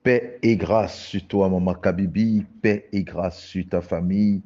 Paix et grâce sur toi, Maman Kabibi. Paix et grâce sur ta famille.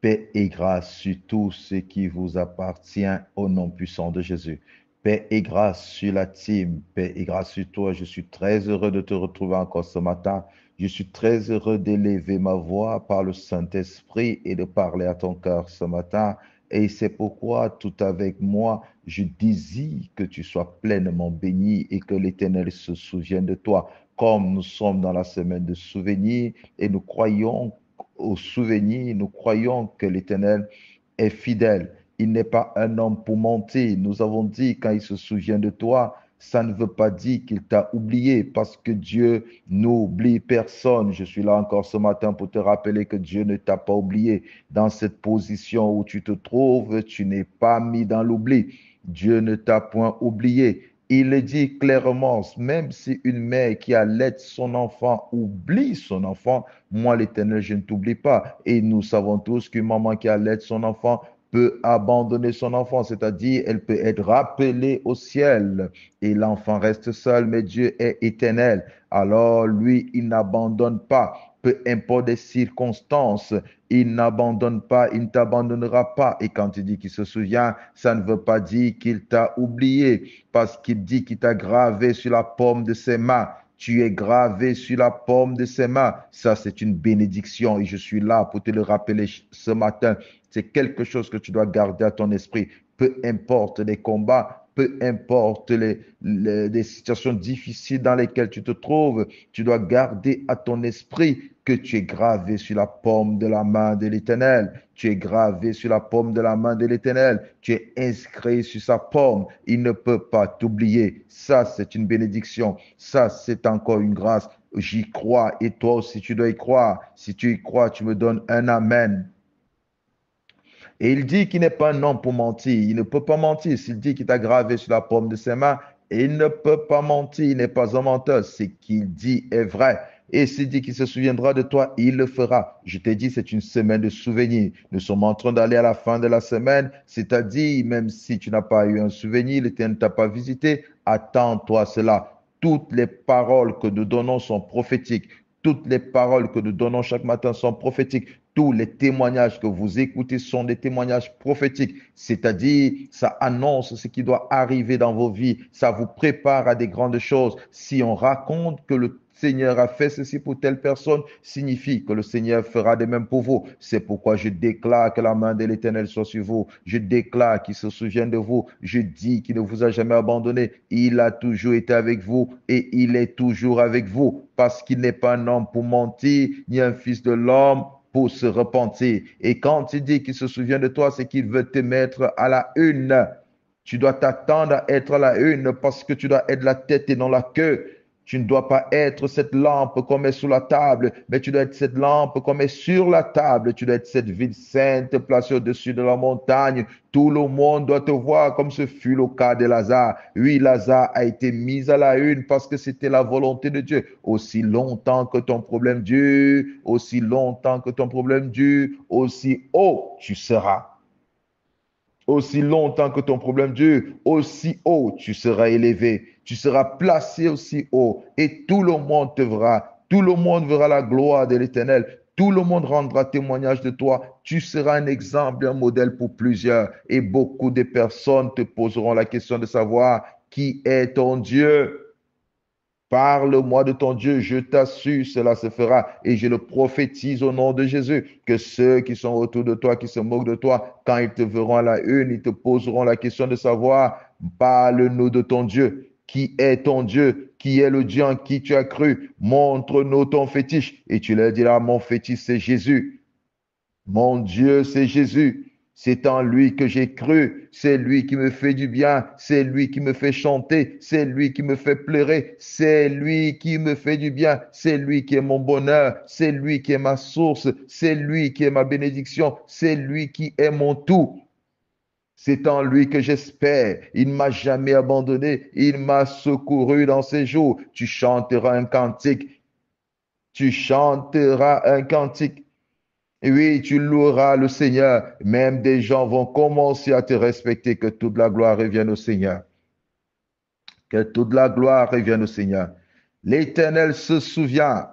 Paix et grâce sur tout ce qui vous appartient au nom puissant de Jésus. Paix et grâce sur la team. Paix et grâce sur toi. Je suis très heureux de te retrouver encore ce matin. Je suis très heureux d'élever ma voix par le Saint-Esprit et de parler à ton cœur ce matin. Et c'est pourquoi, tout avec moi, je désire que tu sois pleinement béni et que l'Éternel se souvienne de toi. Comme nous sommes dans la semaine de souvenirs et nous croyons aux souvenirs, nous croyons que l'Éternel est fidèle. Il n'est pas un homme pour mentir. Nous avons dit, quand il se souvient de toi, ça ne veut pas dire qu'il t'a oublié parce que Dieu n'oublie personne. Je suis là encore ce matin pour te rappeler que Dieu ne t'a pas oublié. Dans cette position où tu te trouves, tu n'es pas mis dans l'oubli. Dieu ne t'a point oublié. Il le dit clairement, même si une mère qui allait son enfant oublie son enfant, moi l'Éternel, je ne t'oublie pas. Et nous savons tous qu'une maman qui allait son enfant peut abandonner son enfant, c'est-à-dire elle peut être rappelée au ciel et l'enfant reste seul, mais Dieu est éternel. Alors lui, il n'abandonne pas. Peu importe les circonstances, il n'abandonne pas, il ne t'abandonnera pas. Et quand il dit qu'il se souvient, ça ne veut pas dire qu'il t'a oublié, parce qu'il dit qu'il t'a gravé sur la paume de ses mains. Tu es gravé sur la paume de ses mains. Ça, c'est une bénédiction et je suis là pour te le rappeler ce matin. C'est quelque chose que tu dois garder à ton esprit. Peu importe les combats, peu importe les situations difficiles dans lesquelles tu te trouves, tu dois garder à ton esprit que tu es gravé sur la paume de la main de l'Éternel. Tu es gravé sur la paume de la main de l'Éternel. Tu es inscrit sur sa paume. Il ne peut pas t'oublier. Ça, c'est une bénédiction. Ça, c'est encore une grâce. J'y crois et toi aussi, tu dois y croire. Si tu y crois, tu me donnes un amen. Et il dit qu'il n'est pas un homme pour mentir. Il ne peut pas mentir. S'il dit qu'il t'a gravé sur la paume de ses mains, il ne peut pas mentir. Il n'est pas un menteur. Ce qu'il dit est vrai. Et s'il dit qu'il se souviendra de toi, il le fera. Je t'ai dit, c'est une semaine de souvenirs. Nous sommes en train d'aller à la fin de la semaine, c'est-à-dire, même si tu n'as pas eu un souvenir, l'Éternel ne t'a pas visité, attends-toi cela. Toutes les paroles que nous donnons sont prophétiques. Toutes les paroles que nous donnons chaque matin sont prophétiques. Tous les témoignages que vous écoutez sont des témoignages prophétiques, c'est-à-dire ça annonce ce qui doit arriver dans vos vies, ça vous prépare à des grandes choses. Si on raconte que le Seigneur a fait ceci pour telle personne, signifie que le Seigneur fera de même pour vous. C'est pourquoi je déclare que la main de l'Éternel soit sur vous. Je déclare qu'il se souvienne de vous. Je dis qu'il ne vous a jamais abandonné. Il a toujours été avec vous et il est toujours avec vous parce qu'il n'est pas un homme pour mentir, ni un fils de l'homme pour se repentir. Et quand il dit qu'il se souvient de toi, c'est qu'il veut te mettre à la une. Tu dois t'attendre à être à la une parce que tu dois être la tête et non la queue. Tu ne dois pas être cette lampe comme est sous la table, mais tu dois être cette lampe comme est sur la table. Tu dois être cette ville sainte placée au-dessus de la montagne. Tout le monde doit te voir comme ce fut le cas de Lazare. Oui, Lazare a été mis à la une parce que c'était la volonté de Dieu. Aussi longtemps que ton problème dure, aussi longtemps que ton problème dure, aussi haut tu seras. Aussi longtemps que ton problème dure, aussi haut tu seras élevé. Tu seras placé aussi haut et tout le monde te verra. Tout le monde verra la gloire de l'Éternel. Tout le monde rendra témoignage de toi. Tu seras un exemple, un modèle pour plusieurs. Et beaucoup de personnes te poseront la question de savoir qui est ton Dieu. Parle-moi de ton Dieu, je t'assure, cela se fera. Et je le prophétise au nom de Jésus, que ceux qui sont autour de toi, qui se moquent de toi, quand ils te verront à la une, ils te poseront la question de savoir, parle-nous de ton Dieu. Qui est ton Dieu? Qui est le Dieu en qui tu as cru? Montre-nous ton fétiche. Et tu leur diras, mon fétiche, c'est Jésus. Mon Dieu, c'est Jésus. C'est en lui que j'ai cru. C'est lui qui me fait du bien. C'est lui qui me fait chanter. C'est lui qui me fait pleurer. C'est lui qui me fait du bien. C'est lui qui est mon bonheur. C'est lui qui est ma source. C'est lui qui est ma bénédiction. C'est lui qui est mon tout. C'est en lui que j'espère. Il ne m'a jamais abandonné. Il m'a secouru dans ces jours. Tu chanteras un cantique. Tu chanteras un cantique. Et oui, tu loueras le Seigneur. Même des gens vont commencer à te respecter. Que toute la gloire revienne au Seigneur. Que toute la gloire revienne au Seigneur. L'Éternel se souvient.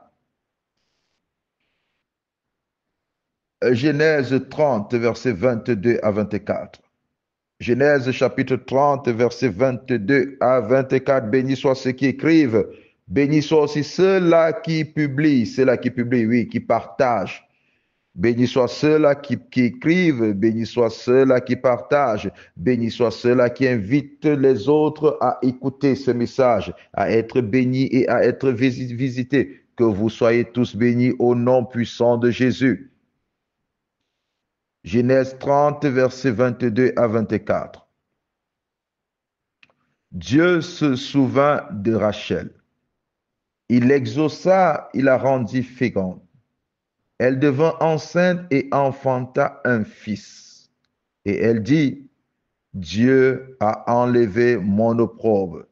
Genèse 30, versets 22 à 24. Genèse chapitre 30, versets 22 à 24. Béni soit ceux qui écrivent. Béni soit aussi ceux-là qui publient. Ceux-là qui publient, oui, qui partagent. Béni soit ceux-là qui écrivent, béni soit ceux-là qui partagent, béni soit ceux-là qui invitent les autres à écouter ce message, à être bénis et à être visités. Que vous soyez tous bénis au nom puissant de Jésus. Genèse 30, versets 22 à 24. Dieu se souvint de Rachel. Il l'exauça, il la rendit féconde. Elle devint enceinte et enfanta un fils. Et elle dit, Dieu a enlevé mon opprobre.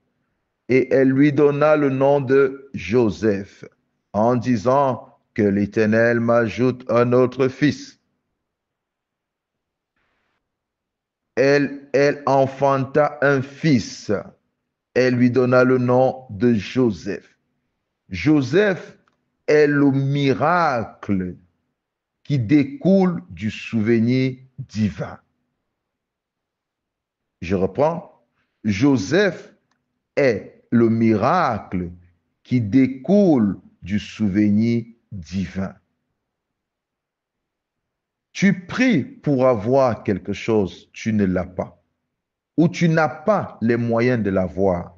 Et elle lui donna le nom de Joseph, en disant que l'Éternel m'ajoute un autre fils. Elle enfanta un fils. Elle lui donna le nom de Joseph. Joseph est le miracle qui découle du souvenir divin. Je reprends. Joseph est le miracle qui découle du souvenir divin. Tu pries pour avoir quelque chose, tu ne l'as pas. Ou tu n'as pas les moyens de l'avoir.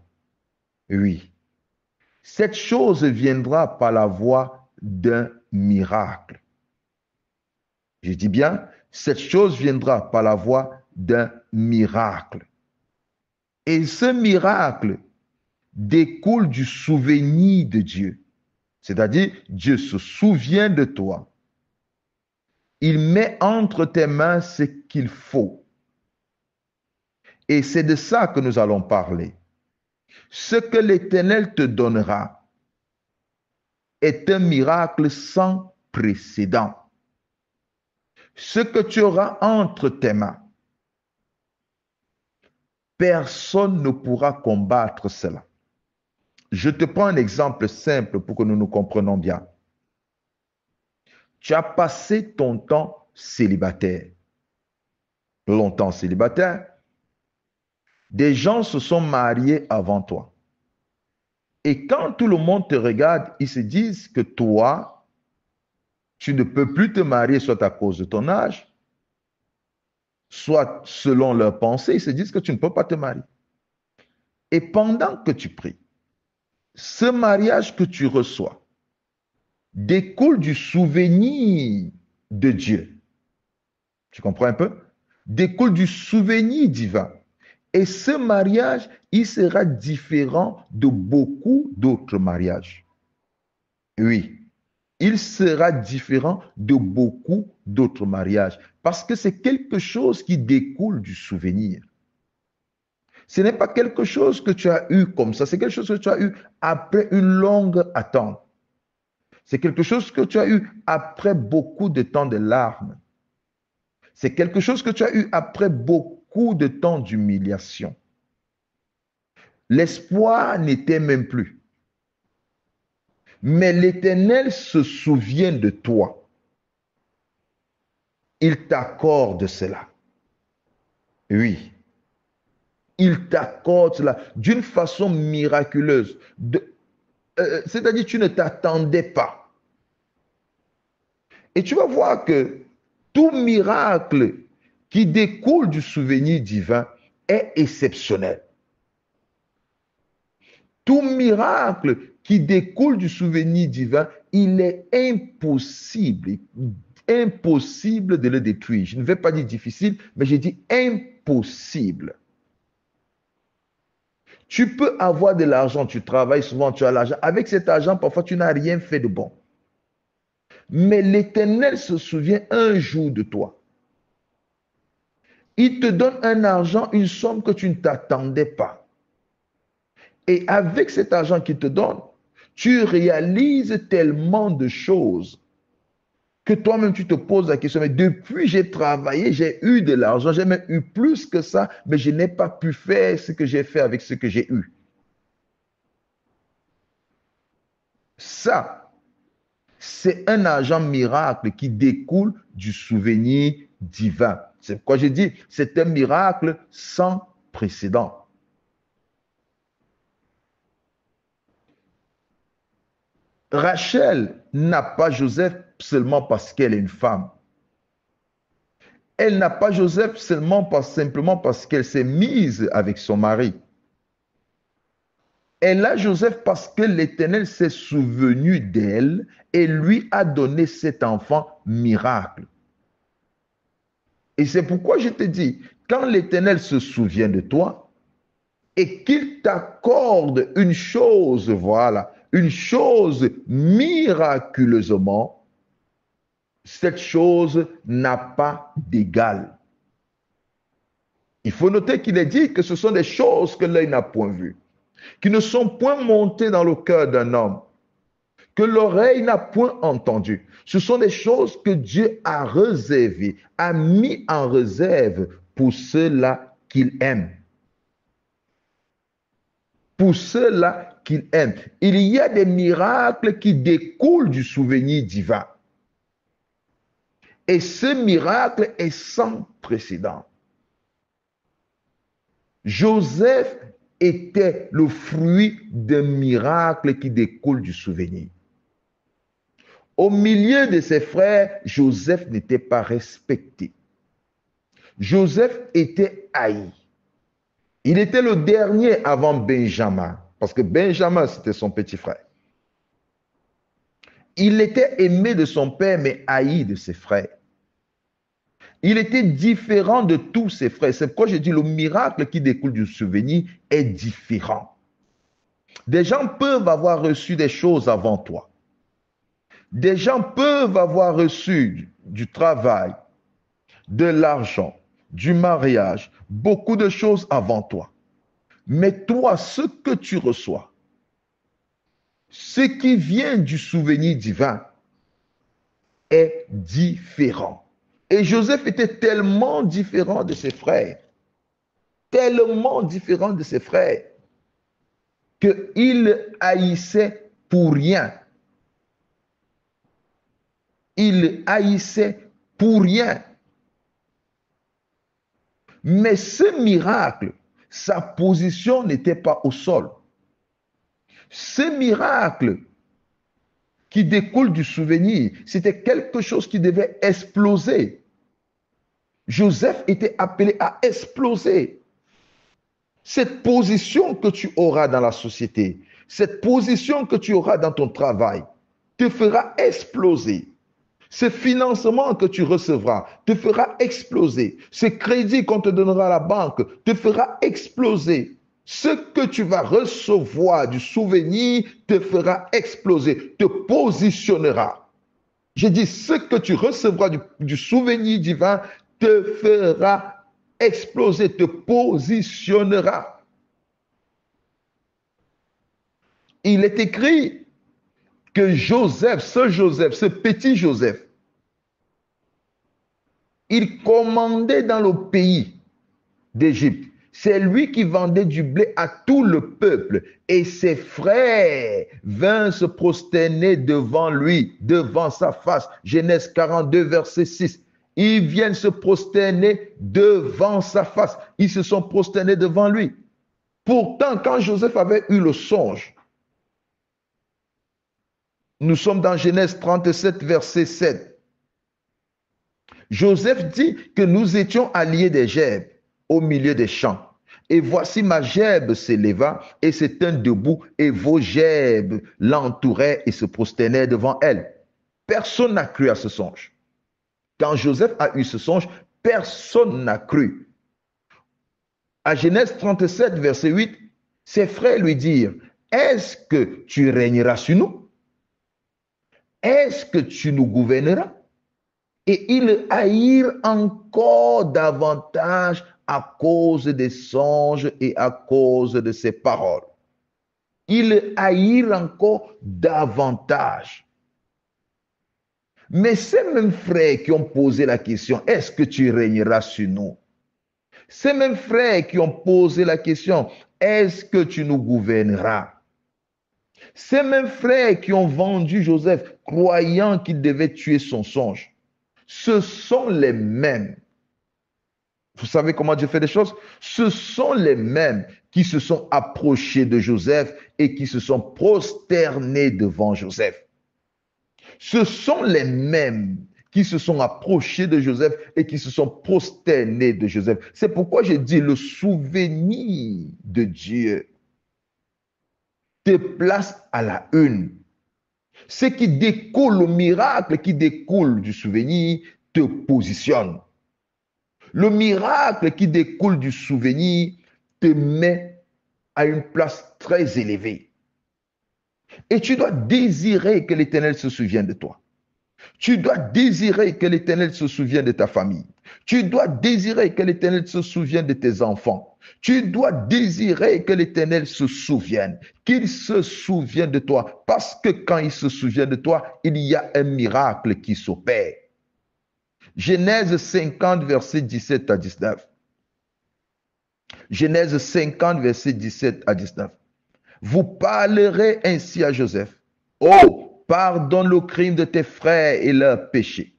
Oui. Cette chose viendra par la voie d'un miracle. Je dis bien, cette chose viendra par la voie d'un miracle. Et ce miracle découle du souvenir de Dieu. C'est-à-dire, Dieu se souvient de toi. Il met entre tes mains ce qu'il faut. Et c'est de ça que nous allons parler. Ce que l'Éternel te donnera est un miracle sans précédent. Ce que tu auras entre tes mains, personne ne pourra combattre cela. Je te prends un exemple simple pour que nous nous comprenions bien. Tu as passé ton temps célibataire. Longtemps célibataire. Des gens se sont mariés avant toi. Et quand tout le monde te regarde, ils se disent que toi, tu ne peux plus te marier soit à cause de ton âge, soit selon leurs pensées, ils se disent que tu ne peux pas te marier. Et pendant que tu pries, ce mariage que tu reçois découle du souvenir de Dieu. Tu comprends un peu? Découle du souvenir divin. Et ce mariage, il sera différent de beaucoup d'autres mariages. Oui, il sera différent de beaucoup d'autres mariages parce que c'est quelque chose qui découle du souvenir. Ce n'est pas quelque chose que tu as eu comme ça, c'est quelque chose que tu as eu après une longue attente. C'est quelque chose que tu as eu après beaucoup de temps de larmes. C'est quelque chose que tu as eu après beaucoup de temps d'humiliation. L'espoir n'était même plus. Mais l'Éternel se souvient de toi. Il t'accorde cela. Oui. Il t'accorde cela d'une façon miraculeuse. C'est-à-dire tu ne t'attendais pas. Et tu vas voir que tout miracle qui découle du souvenir divin est exceptionnel. Tout miracle qui découle du souvenir divin, il est impossible de le détruire. Je ne vais pas dire difficile, mais je dis impossible. Tu peux avoir de l'argent, tu travailles souvent, tu as l'argent. Avec cet argent, parfois, tu n'as rien fait de bon. Mais l'Éternel se souvient un jour de toi. Il te donne un argent, une somme que tu ne t'attendais pas. Et avec cet argent qu'il te donne, tu réalises tellement de choses que toi-même tu te poses la question, mais depuis j'ai travaillé, j'ai eu de l'argent, j'ai même eu plus que ça, mais je n'ai pas pu faire ce que j'ai fait avec ce que j'ai eu. Ça, c'est un agent miracle qui découle du souvenir divin. C'est pourquoi j'ai dit, c'est un miracle sans précédent. Rachel n'a pas Joseph seulement parce qu'elle est une femme. Elle n'a pas Joseph simplement parce qu'elle s'est mise avec son mari. Elle a Joseph parce que l'Éternel s'est souvenu d'elle et lui a donné cet enfant miracle. Et c'est pourquoi je te dis, quand l'Éternel se souvient de toi et qu'il t'accorde une chose, voilà, une chose miraculeusement, cette chose n'a pas d'égal. Il faut noter qu'il est dit que ce sont des choses que l'œil n'a point vues, qui ne sont point montées dans le cœur d'un homme, que l'oreille n'a point entendu. Ce sont des choses que Dieu a réservées, a mis en réserve pour ceux-là qu'il aime. Pour ceux-là qu'il aime. Il y a des miracles qui découlent du souvenir divin. Et ce miracle est sans précédent. Joseph était le fruit d'un miracle qui découle du souvenir. Au milieu de ses frères, Joseph n'était pas respecté. Joseph était haï. Il était le dernier avant Benjamin, parce que Benjamin, c'était son petit frère. Il était aimé de son père, mais haï de ses frères. Il était différent de tous ses frères. C'est pourquoi je dis le miracle qui découle du souvenir est différent. Des gens peuvent avoir reçu des choses avant toi. Des gens peuvent avoir reçu du travail, de l'argent, du mariage, beaucoup de choses avant toi. Mais toi, ce que tu reçois, ce qui vient du souvenir divin est différent. Et Joseph était tellement différent de ses frères, tellement différent de ses frères, qu'il haïssait pour rien. Il haïssait pour rien. Mais ce miracle, sa position n'était pas au sol. Ce miracle qui découle du souvenir, c'était quelque chose qui devait exploser. Joseph était appelé à exploser. Cette position que tu auras dans la société, cette position que tu auras dans ton travail, te fera exploser. Ce financement que tu recevras te fera exploser. Ce crédit qu'on te donnera à la banque te fera exploser. Ce que tu vas recevoir du souvenir te fera exploser, te positionnera. J'ai dit, ce que tu recevras du souvenir divin te fera exploser, te positionnera. Il est écrit que Joseph, ce petit Joseph, il commandait dans le pays d'Égypte. C'est lui qui vendait du blé à tout le peuple. Et ses frères vinrent se prosterner devant lui, devant sa face. Genèse 42, verset 6. Ils viennent se prosterner devant sa face. Ils se sont prosternés devant lui. Pourtant, quand Joseph avait eu le songe, nous sommes dans Genèse 37, verset 7. Joseph dit que nous étions alliés des gerbes au milieu des champs. Et voici ma gerbe s'éleva et se tint debout et vos gerbes l'entouraient et se prosternaient devant elle. Personne n'a cru à ce songe. Quand Joseph a eu ce songe, personne n'a cru. À Genèse 37, verset 8, ses frères lui dirent, est-ce que tu régneras sur nous? Est-ce que tu nous gouverneras? Et ils haïrent encore davantage à cause des songes et à cause de ses paroles. Ils haïrent encore davantage. Mais ces mêmes frères qui ont posé la question, est-ce que tu régneras sur nous? Ces mêmes frères qui ont posé la question, est-ce que tu nous gouverneras? Ces mêmes frères qui ont vendu Joseph, croyant qu'il devait tuer son songe, ce sont les mêmes. Vous savez comment Dieu fait les choses? Ce sont les mêmes qui se sont approchés de Joseph et qui se sont prosternés devant Joseph. Ce sont les mêmes qui se sont approchés de Joseph et qui se sont prosternés de Joseph. C'est pourquoi je dis le souvenir de Dieu te place à la une. Ce qui découle, le miracle qui découle du souvenir te positionne. Le miracle qui découle du souvenir te met à une place très élevée. Et tu dois désirer que l'Éternel se souvienne de toi. Tu dois désirer que l'Éternel se souvienne de ta famille. Tu dois désirer que l'Éternel se souvienne de tes enfants. Tu dois désirer que l'Éternel se souvienne, qu'il se souvienne de toi. Parce que quand il se souvient de toi, il y a un miracle qui s'opère. Genèse 50, verset 17 à 19. Genèse 50, verset 17 à 19. Vous parlerez ainsi à Joseph. Oh, pardonne le crime de tes frères et leurs péchés,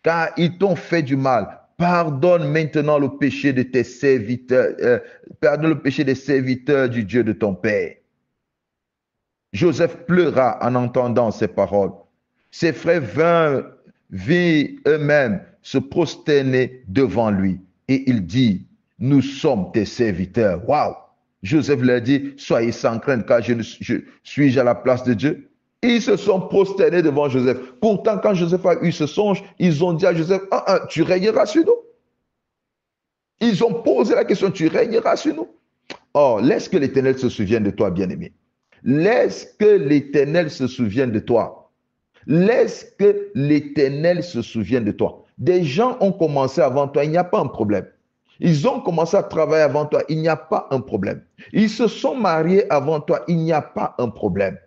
car ils t'ont fait du mal. Pardonne maintenant le péché de tes serviteurs, pardonne le péché des serviteurs du Dieu de ton père. Joseph pleura en entendant ces paroles. Ses frères vinrent eux-mêmes se prosterner devant lui. Et il dit, nous sommes tes serviteurs. Waouh! Joseph leur dit, soyez sans crainte, car je suis à la place de Dieu. Ils se sont prosternés devant Joseph. Pourtant, quand Joseph a eu ce songe, ils ont dit à Joseph, tu régneras sur nous. Ils ont posé la question, tu régneras sur nous. Oh, laisse que l'Éternel se souvienne de toi, bien-aimé. Laisse que l'Éternel se souvienne de toi. Laisse que l'Éternel se souvienne de toi. Des gens ont commencé avant toi, il n'y a pas un problème. Ils ont commencé à travailler avant toi, il n'y a pas un problème. Ils se sont mariés avant toi, il n'y a pas un problème.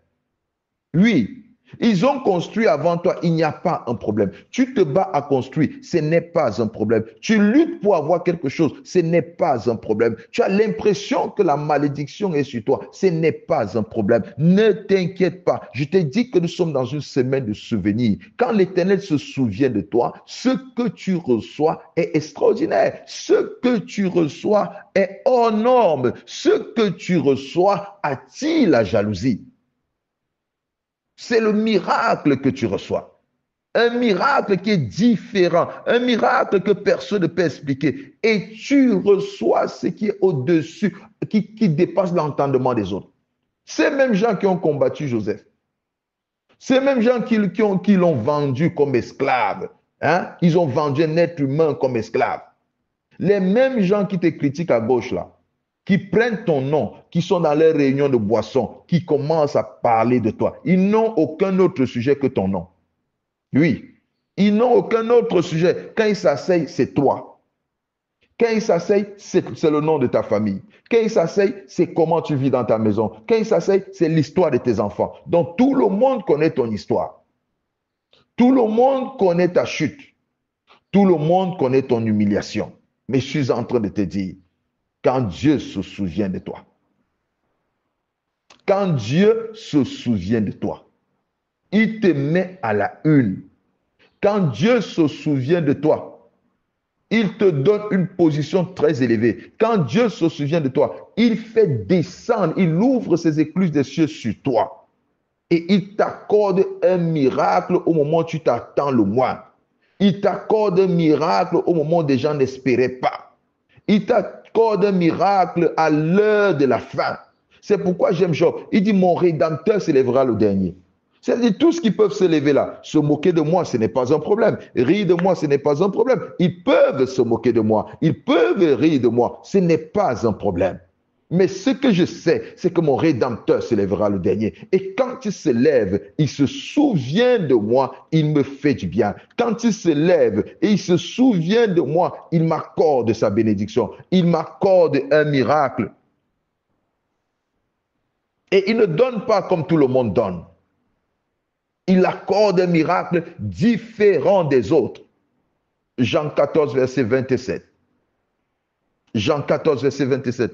Oui, ils ont construit avant toi, il n'y a pas un problème. Tu te bats à construire, ce n'est pas un problème. Tu luttes pour avoir quelque chose, ce n'est pas un problème. Tu as l'impression que la malédiction est sur toi, ce n'est pas un problème. Ne t'inquiète pas, je t'ai dit que nous sommes dans une semaine de souvenirs. Quand l'Éternel se souvient de toi, ce que tu reçois est extraordinaire. Ce que tu reçois est hors norme. Ce que tu reçois attire la jalousie. C'est le miracle que tu reçois. Un miracle qui est différent. Un miracle que personne ne peut expliquer. Et tu reçois ce qui est au-dessus, qui dépasse l'entendement des autres. Ces mêmes gens qui ont combattu Joseph. Ces mêmes gens qui l'ont vendu comme esclave. Hein? Ils ont vendu un être humain comme esclave. Les mêmes gens qui te critiquent à gauche là, qui prennent ton nom, qui sont dans les réunions de boissons, qui commencent à parler de toi. Ils n'ont aucun autre sujet que ton nom. Oui, ils n'ont aucun autre sujet. Quand ils s'asseyent, c'est toi. Quand ils s'asseyent, c'est le nom de ta famille. Quand ils s'asseyent, c'est comment tu vis dans ta maison. Quand ils s'asseyent, c'est l'histoire de tes enfants. Donc tout le monde connaît ton histoire. Tout le monde connaît ta chute. Tout le monde connaît ton humiliation. Mais je suis en train de te dire, quand Dieu se souvient de toi, quand Dieu se souvient de toi, il te met à la une. Quand Dieu se souvient de toi, il te donne une position très élevée. Quand Dieu se souvient de toi, il fait descendre, il ouvre ses écluses des cieux sur toi. Et il t'accorde un miracle au moment où tu t'attends le moins. Il t'accorde un miracle au moment où des gens n'espéraient pas. Il t'accorde un miracle à l'heure de la fin. C'est pourquoi j'aime Job. Il dit, mon Rédempteur s'élèvera le dernier. C'est-à-dire, tous qui peuvent s'élever là, se moquer de moi, ce n'est pas un problème. Rire de moi, ce n'est pas un problème. Ils peuvent se moquer de moi. Ils peuvent rire de moi. Ce n'est pas un problème. Mais ce que je sais, c'est que mon Rédempteur s'élèvera le dernier. Et quand il se lève, il se souvient de moi, il me fait du bien. Quand il se lève et il se souvient de moi, il m'accorde sa bénédiction. Il m'accorde un miracle. Et il ne donne pas comme tout le monde donne. Il accorde un miracle différent des autres. Jean 14, verset 27. Jean 14, verset 27.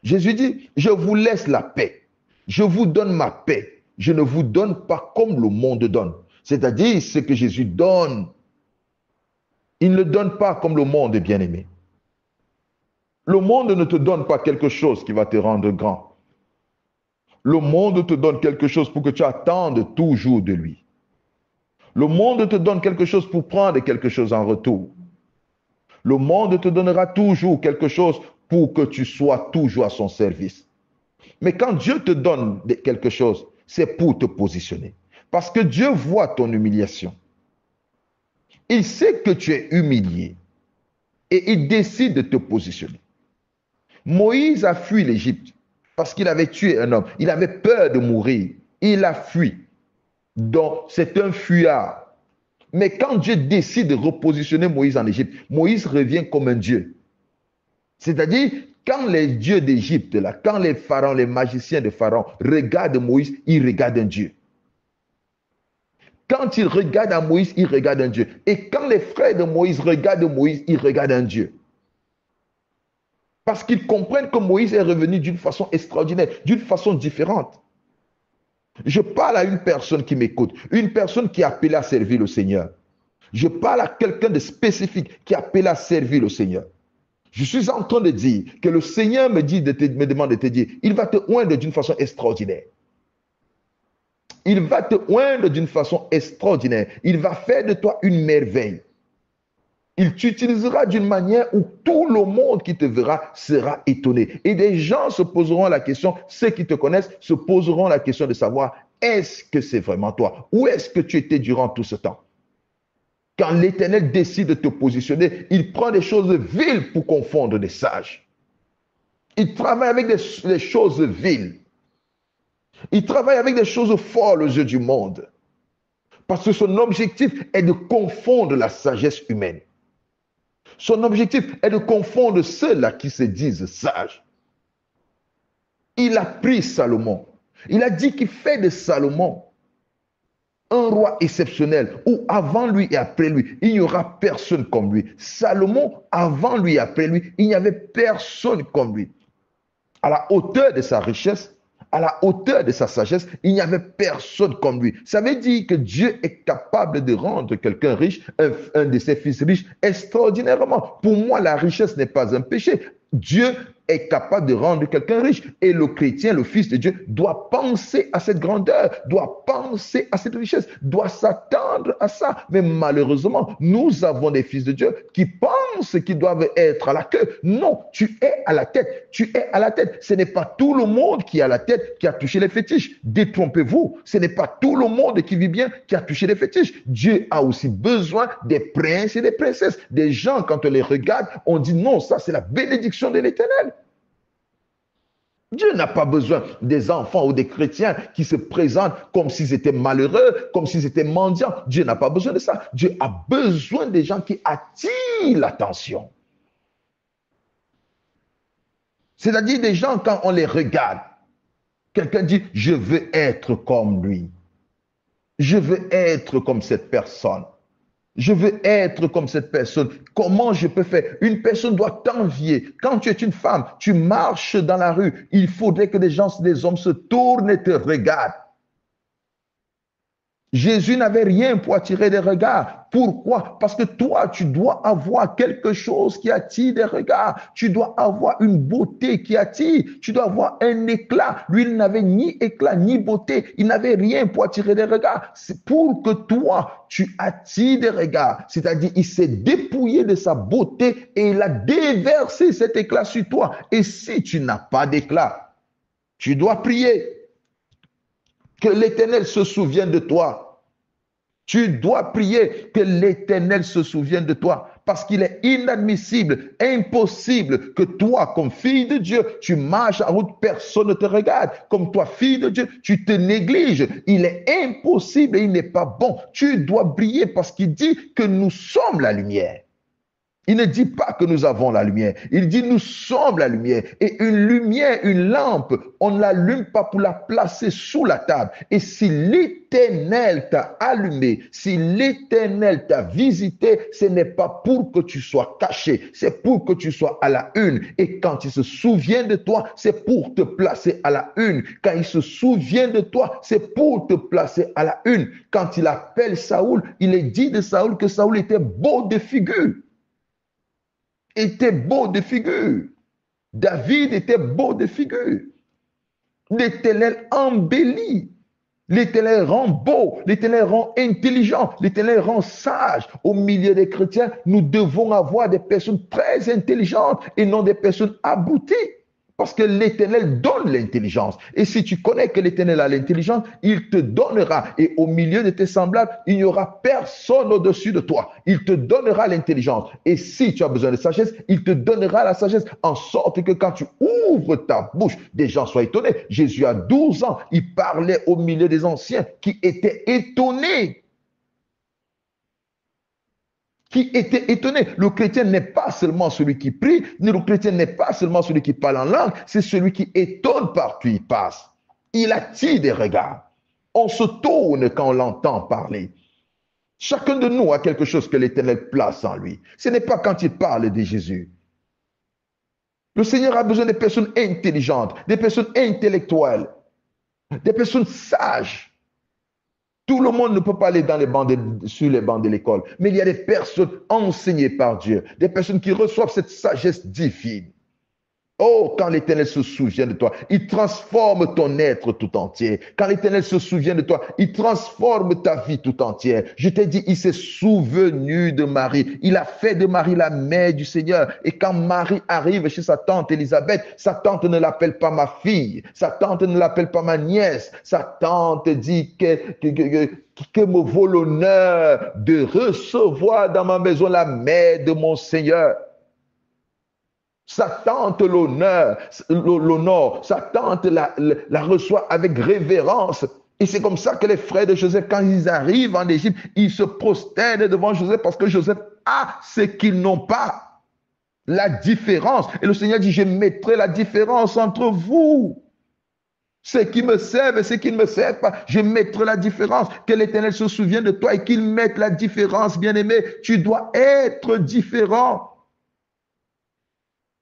Jésus dit, je vous laisse la paix. Je vous donne ma paix. je ne vous donne pas comme le monde donne. C'est-à-dire, ce que Jésus donne, il ne le donne pas comme le monde, bien-aimé. Le monde ne te donne pas quelque chose qui va te rendre grand. Le monde te donne quelque chose pour que tu attendes toujours de lui. Le monde te donne quelque chose pour prendre quelque chose en retour. Le monde te donnera toujours quelque chose pour que tu sois toujours à son service. Mais quand Dieu te donne quelque chose, c'est pour te positionner. Parce que Dieu voit ton humiliation. Il sait que tu es humilié et il décide de te positionner. Moïse a fui l'Égypte parce qu'il avait tué un homme. Il avait peur de mourir. Il a fui. Donc, c'est un fuyard. Mais quand Dieu décide de repositionner Moïse en Égypte, Moïse revient comme un dieu. C'est-à-dire, quand les dieux d'Égypte, là, quand les pharaons, les magiciens de Pharaon regardent Moïse, ils regardent un dieu. Quand ils regardent à Moïse, ils regardent un dieu. Et quand les frères de Moïse regardent Moïse, ils regardent un dieu. Parce qu'ils comprennent que Moïse est revenu d'une façon extraordinaire, d'une façon différente. Je parle à une personne qui m'écoute, une personne qui est appelée à servir le Seigneur. Je parle à quelqu'un de spécifique qui est appelé à servir le Seigneur. Je suis en train de dire que le Seigneur me demande de te dire, il va te oindre d'une façon extraordinaire. Il va te oindre d'une façon extraordinaire. Il va faire de toi une merveille. Il t'utilisera d'une manière où tout le monde qui te verra sera étonné. Et des gens se poseront la question, ceux qui te connaissent se poseront la question de savoir, est-ce que c'est vraiment toi? Où est-ce que tu étais durant tout ce temps? Quand l'Éternel décide de te positionner, il prend des choses viles pour confondre des sages. Il travaille avec des choses viles. Il travaille avec des choses folles aux yeux du monde. Parce que son objectif est de confondre la sagesse humaine. Son objectif est de confondre ceux-là qui se disent sages. Il a pris Salomon. Il a dit qu'il fait de Salomon un roi exceptionnel où avant lui et après lui, il n'y aura personne comme lui. Salomon, avant lui et après lui, il n'y avait personne comme lui. À la hauteur de sa richesse, à la hauteur de sa sagesse, il n'y avait personne comme lui. Ça veut dire que Dieu est capable de rendre quelqu'un riche, un de ses fils riches, extraordinairement. Pour moi, la richesse n'est pas un péché. Dieu est capable de rendre quelqu'un riche. Et le chrétien, le fils de Dieu, doit penser à cette grandeur, doit penser à cette richesse, doit s'attendre à ça. Mais malheureusement, nous avons des fils de Dieu qui pensent qu'ils doivent être à la queue. Non, tu es à la tête. Tu es à la tête. Ce n'est pas tout le monde qui est à la tête qui a touché les fétiches. Détrompez-vous. Ce n'est pas tout le monde qui vit bien qui a touché les fétiches. Dieu a aussi besoin des princes et des princesses. Des gens, quand on les regarde, on dit non, ça c'est la bénédiction de l'Éternel. Dieu n'a pas besoin des enfants ou des chrétiens qui se présentent comme s'ils étaient malheureux, comme s'ils étaient mendiants. Dieu n'a pas besoin de ça. Dieu a besoin des gens qui attirent l'attention. C'est-à-dire des gens, quand on les regarde, quelqu'un dit, je veux être comme lui. Je veux être comme cette personne. Je veux être comme cette personne. Comment je peux faire? Une personne doit t'envier. Quand tu es une femme, tu marches dans la rue, il faudrait que des hommes se tournent et te regardent. Jésus n'avait rien pour attirer des regards. Pourquoi? Parce que toi, tu dois avoir quelque chose qui attire des regards. Tu dois avoir une beauté qui attire. Tu dois avoir un éclat. Lui, il n'avait ni éclat, ni beauté. Il n'avait rien pour attirer des regards. C'est pour que toi, tu attires des regards. C'est-à-dire, il s'est dépouillé de sa beauté et il a déversé cet éclat sur toi. Et si tu n'as pas d'éclat, tu dois prier. Que l'Éternel se souvienne de toi. Tu dois prier que l'Éternel se souvienne de toi. Parce qu'il est inadmissible, impossible que toi, comme fille de Dieu, tu marches en route, personne ne te regarde. Comme toi, fille de Dieu, tu te négliges. Il est impossible et il n'est pas bon. Tu dois briller parce qu'il dit que nous sommes la lumière. Il ne dit pas que nous avons la lumière. Il dit nous sommes la lumière. Et une lumière, une lampe, on ne l'allume pas pour la placer sous la table. Et si l'Éternel t'a allumé, si l'Éternel t'a visité, ce n'est pas pour que tu sois caché, c'est pour que tu sois à la une. Et quand il se souvient de toi, c'est pour te placer à la une. Quand il se souvient de toi, c'est pour te placer à la une. Quand il appelle Saoul, il est dit de Saoul que Saoul était beau de figure. Était beau de figure. David était beau de figure. L'Éternel embellit. L'Éternel rend beau. L'Éternel rend intelligent. L'Éternel rend sage. Au milieu des chrétiens, nous devons avoir des personnes très intelligentes et non des personnes abouties. Parce que l'Éternel donne l'intelligence. Et si tu connais que l'Éternel a l'intelligence, il te donnera. Et au milieu de tes semblables, il n'y aura personne au-dessus de toi. Il te donnera l'intelligence. Et si tu as besoin de sagesse, il te donnera la sagesse. En sorte que quand tu ouvres ta bouche, des gens soient étonnés. Jésus a 12 ans. Il parlait au milieu des anciens qui étaient étonnés. Qui était étonné. Le chrétien n'est pas seulement celui qui prie, ni le chrétien n'est pas seulement celui qui parle en langue, c'est celui qui étonne partout il passe. Il attire des regards. On se tourne quand on l'entend parler. Chacun de nous a quelque chose que l'Éternel place en lui. Ce n'est pas quand il parle de Jésus. Le Seigneur a besoin des personnes intelligentes, des personnes intellectuelles, des personnes sages. Tout le monde ne peut pas aller sur les bancs de l'école, mais il y a des personnes enseignées par Dieu, des personnes qui reçoivent cette sagesse divine. Oh, quand l'Éternel se souvient de toi, il transforme ton être tout entier. Quand l'Éternel se souvient de toi, il transforme ta vie tout entière. Je t'ai dit, il s'est souvenu de Marie. Il a fait de Marie la mère du Seigneur. Et quand Marie arrive chez sa tante Élisabeth, sa tante ne l'appelle pas ma fille. Sa tante ne l'appelle pas ma nièce. Sa tante dit que me vaut l'honneur de recevoir dans ma maison la mère de mon Seigneur. Sa tante l'honneur, sa tante la reçoit avec révérence. Et c'est comme ça que les frères de Joseph, quand ils arrivent en Égypte, ils se prosternent devant Joseph parce que Joseph a ce qu'ils n'ont pas. La différence. Et le Seigneur dit, je mettrai la différence entre vous. Ceux qui me servent et ceux qui ne me servent pas, je mettrai la différence. Que l'Éternel se souvienne de toi et qu'il mette la différence, bien-aimé. Tu dois être différent.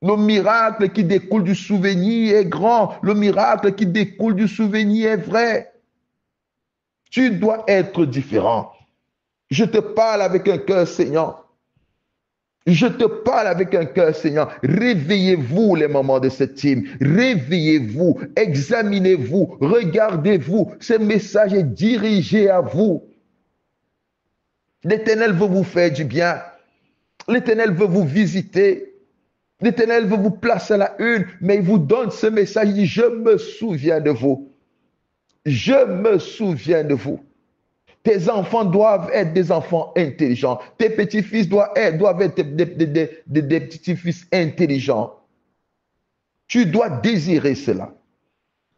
Le miracle qui découle du souvenir est grand. Le miracle qui découle du souvenir est vrai. Tu dois être différent. Je te parle avec un cœur saignant. Je te parle avec un cœur saignant. Réveillez-vous les moments de cette team. Réveillez-vous, examinez-vous, regardez-vous. Ce message est dirigé à vous. L'Éternel veut vous faire du bien. L'Éternel veut vous visiter. L'Éternel veut vous placer à la une, mais il vous donne ce message. Il dit, je me souviens de vous. Je me souviens de vous. Tes enfants doivent être des enfants intelligents. Tes petits-fils doivent être des petits-fils intelligents. Tu dois désirer cela.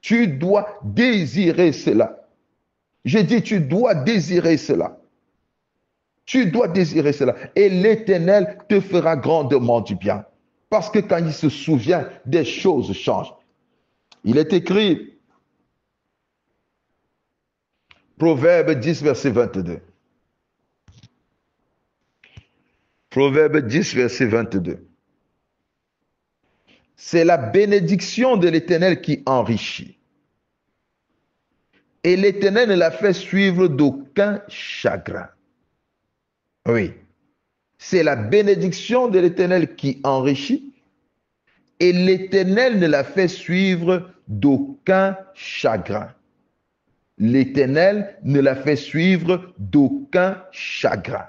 Tu dois désirer cela. J'ai dit, tu dois désirer cela. Tu dois désirer cela. Et l'Éternel te fera grandement du bien. Parce que quand il se souvient, des choses changent. Il est écrit, Proverbe 10, verset 22. Proverbe 10, verset 22. C'est la bénédiction de l'Éternel qui enrichit. Et l'Éternel ne la fait suivre d'aucun chagrin. Oui. C'est la bénédiction de l'Éternel qui enrichit et l'Éternel ne la fait suivre d'aucun chagrin. L'Éternel ne la fait suivre d'aucun chagrin.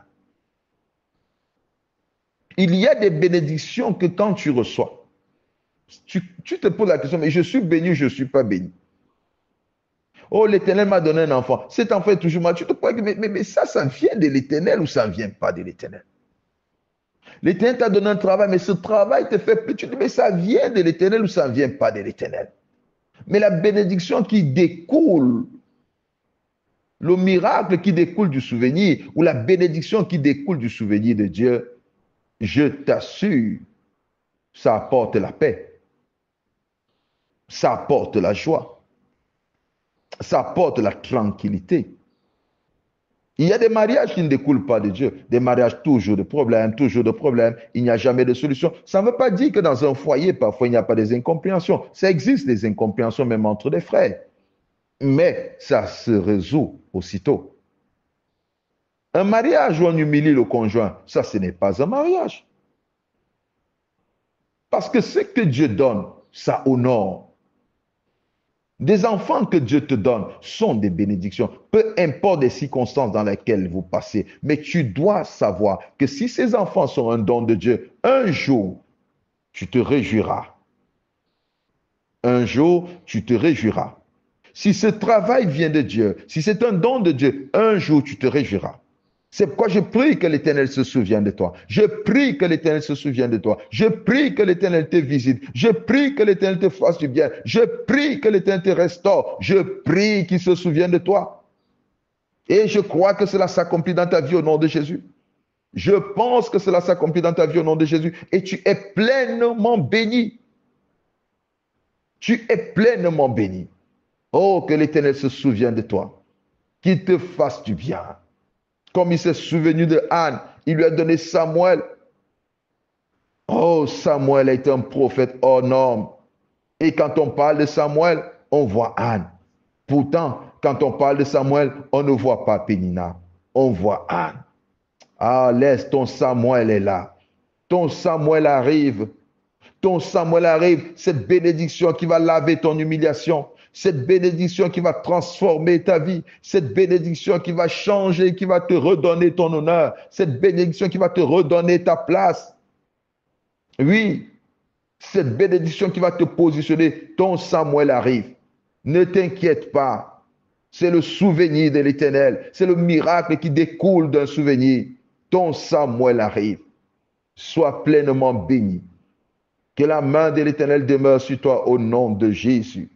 Il y a des bénédictions que quand tu reçois, tu te poses la question, mais je suis béni ou je ne suis pas béni? Oh, l'Éternel m'a donné un enfant. Cet enfant est toujours mal. Tu te poses, mais ça vient de l'Éternel ou ça ne vient pas de l'Éternel? L'Éternel t'a donné un travail, mais ce travail te fait plus. Tu dis, mais ça vient de l'Éternel ou ça ne vient pas de l'Éternel? Mais la bénédiction qui découle, le miracle qui découle du souvenir, ou la bénédiction qui découle du souvenir de Dieu, je t'assure, ça apporte la paix, ça apporte la joie, ça apporte la tranquillité. Il y a des mariages qui ne découlent pas de Dieu, des mariages toujours de problèmes, il n'y a jamais de solution. Ça ne veut pas dire que dans un foyer, parfois, il n'y a pas des incompréhensions. Ça existe des incompréhensions même entre des frères, mais ça se résout aussitôt. Un mariage où on humilie le conjoint, ça, ce n'est pas un mariage. Parce que ce que Dieu donne, ça honore. Des enfants que Dieu te donne sont des bénédictions, peu importe les circonstances dans lesquelles vous passez. Mais tu dois savoir que si ces enfants sont un don de Dieu, un jour, tu te réjouiras. Un jour, tu te réjouiras. Si ce travail vient de Dieu, si c'est un don de Dieu, un jour, tu te réjouiras. C'est pourquoi je prie que l'Éternel se souvienne de toi. Je prie que l'Éternel se souvienne de toi. Je prie que l'Éternel te visite. Je prie que l'Éternel te fasse du bien. Je prie que l'Éternel te restaure. Je prie qu'il se souvienne de toi. Et je crois que cela s'accomplit dans ta vie au nom de Jésus. Je pense que cela s'accomplit dans ta vie au nom de Jésus. Et tu es pleinement béni. Tu es pleinement béni. Oh, que l'Éternel se souvienne de toi. Qu'il te fasse du bien. Comme il s'est souvenu de Anne, il lui a donné Samuel. Oh, Samuel est un prophète hors norme. Et quand on parle de Samuel, on voit Anne. Pourtant, quand on parle de Samuel, on ne voit pas Pénina. On voit Anne. Ah, laisse ton Samuel est là. Ton Samuel arrive. Ton Samuel arrive. Cette bénédiction qui va laver ton humiliation. Cette bénédiction qui va transformer ta vie. Cette bénédiction qui va changer, qui va te redonner ton honneur. Cette bénédiction qui va te redonner ta place. Oui, cette bénédiction qui va te positionner. Ton Samuel arrive. Ne t'inquiète pas. C'est le souvenir de l'Éternel. C'est le miracle qui découle d'un souvenir. Ton Samuel arrive. Sois pleinement béni. Que la main de l'Éternel demeure sur toi au nom de Jésus.